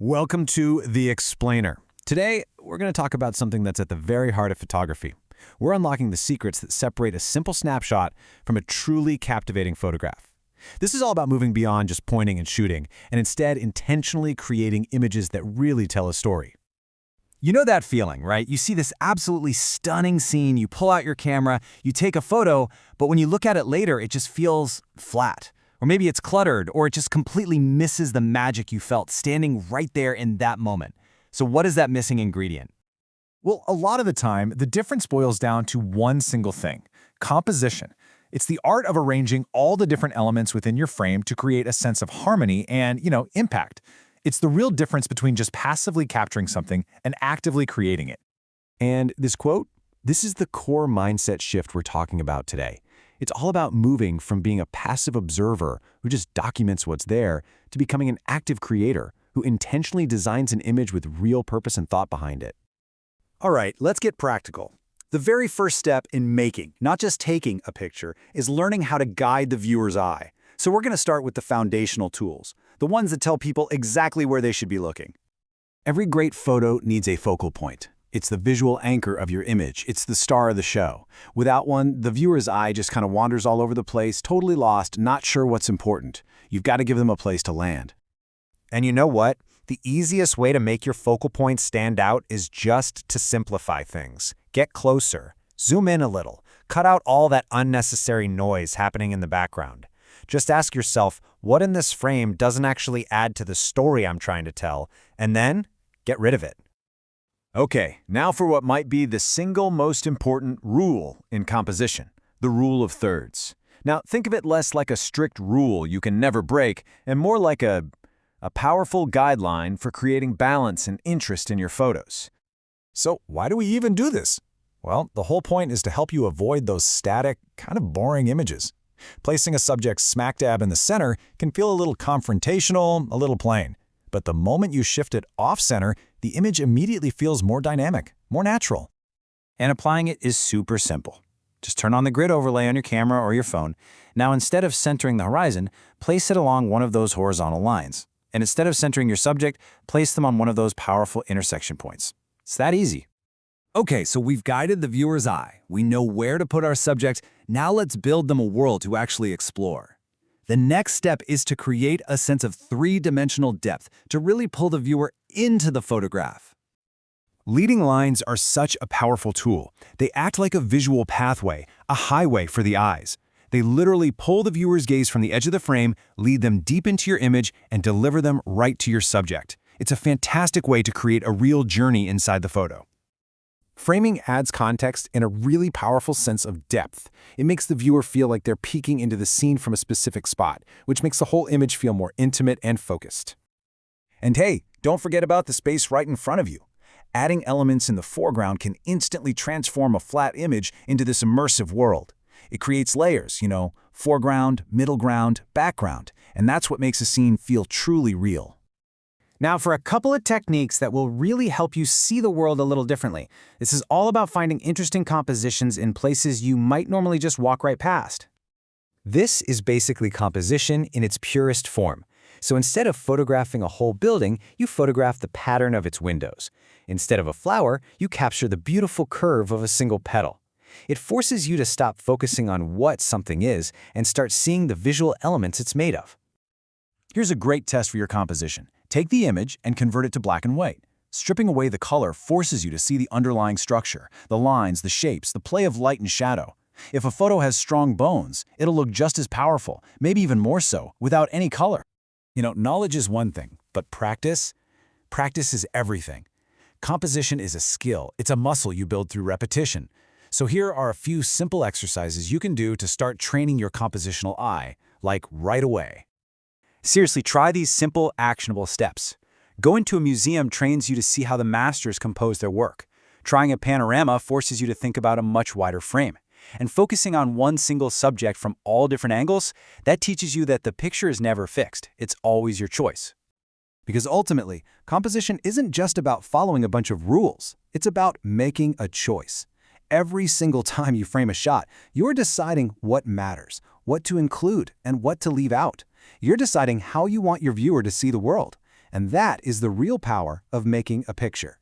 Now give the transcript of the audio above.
Welcome to The Explainer. Today, we're going to talk about something that's at the very heart of photography. We're unlocking the secrets that separate a simple snapshot from a truly captivating photograph. This is all about moving beyond just pointing and shooting, and instead intentionally creating images that really tell a story. You know that feeling, right? You see this absolutely stunning scene, you pull out your camera, you take a photo, but when you look at it later, it just feels flat. Or maybe it's cluttered, or it just completely misses the magic you felt standing right there in that moment. So what is that missing ingredient? Well, a lot of the time, the difference boils down to one single thing: composition. It's the art of arranging all the different elements within your frame to create a sense of harmony and, impact. It's the real difference between just passively capturing something and actively creating it. And this quote, this is the core mindset shift we're talking about today. It's all about moving from being a passive observer who just documents what's there to becoming an active creator who intentionally designs an image with real purpose and thought behind it. All right, let's get practical. The very first step in making, not just taking, a picture is learning how to guide the viewer's eye. So we're going to start with the foundational tools, the ones that tell people exactly where they should be looking. Every great photo needs a focal point. It's the visual anchor of your image. It's the star of the show. Without one, the viewer's eye just kind of wanders all over the place, totally lost, not sure what's important. You've got to give them a place to land. And you know what? The easiest way to make your focal point stand out is just to simplify things. Get closer, zoom in a little, cut out all that unnecessary noise happening in the background. Just ask yourself, what in this frame doesn't actually add to the story I'm trying to tell, and then get rid of it. Okay, now for what might be the single most important rule in composition, the rule of thirds. Now, think of it less like a strict rule you can never break and more like a powerful guideline for creating balance and interest in your photos. So why do we even do this? Well, the whole point is to help you avoid those static, kind of boring images. Placing a subject smack dab in the center can feel a little confrontational, a little plain. But the moment you shift it off-center, the image immediately feels more dynamic, more natural. And applying it is super simple. Just turn on the grid overlay on your camera or your phone. Now, instead of centering the horizon, place it along one of those horizontal lines. And instead of centering your subject, place them on one of those powerful intersection points. It's that easy. Okay, so we've guided the viewer's eye. We know where to put our subject. Now let's build them a world to actually explore. The next step is to create a sense of three-dimensional depth to really pull the viewer into the photograph. Leading lines are such a powerful tool. They act like a visual pathway, a highway for the eyes. They literally pull the viewer's gaze from the edge of the frame, lead them deep into your image, and deliver them right to your subject. It's a fantastic way to create a real journey inside the photo. Framing adds context and a really powerful sense of depth. It makes the viewer feel like they're peeking into the scene from a specific spot, which makes the whole image feel more intimate and focused. And hey, don't forget about the space right in front of you. Adding elements in the foreground can instantly transform a flat image into this immersive world. It creates layers, foreground, middle ground, background, and that's what makes a scene feel truly real. Now for a couple of techniques that will really help you see the world a little differently. This is all about finding interesting compositions in places you might normally just walk right past. This is basically composition in its purest form. So instead of photographing a whole building, you photograph the pattern of its windows. Instead of a flower, you capture the beautiful curve of a single petal. It forces you to stop focusing on what something is and start seeing the visual elements it's made of. Here's a great test for your composition. Take the image and convert it to black and white. Stripping away the color forces you to see the underlying structure, the lines, the shapes, the play of light and shadow. If a photo has strong bones, it'll look just as powerful, maybe even more so, without any color. Knowledge is one thing, but practice is everything. Composition is a skill. It's a muscle you build through repetition. So here are a few simple exercises you can do to start training your compositional eye, like right away. Seriously, try these simple, actionable steps. Going to a museum trains you to see how the masters compose their work. Trying a panorama forces you to think about a much wider frame. And focusing on one single subject from all different angles, that teaches you that the picture is never fixed. It's always your choice. Because ultimately, composition isn't just about following a bunch of rules. It's about making a choice. Every single time you frame a shot, you're deciding what matters, what to include, and what to leave out. You're deciding how you want your viewer to see the world. And that is the real power of making a picture.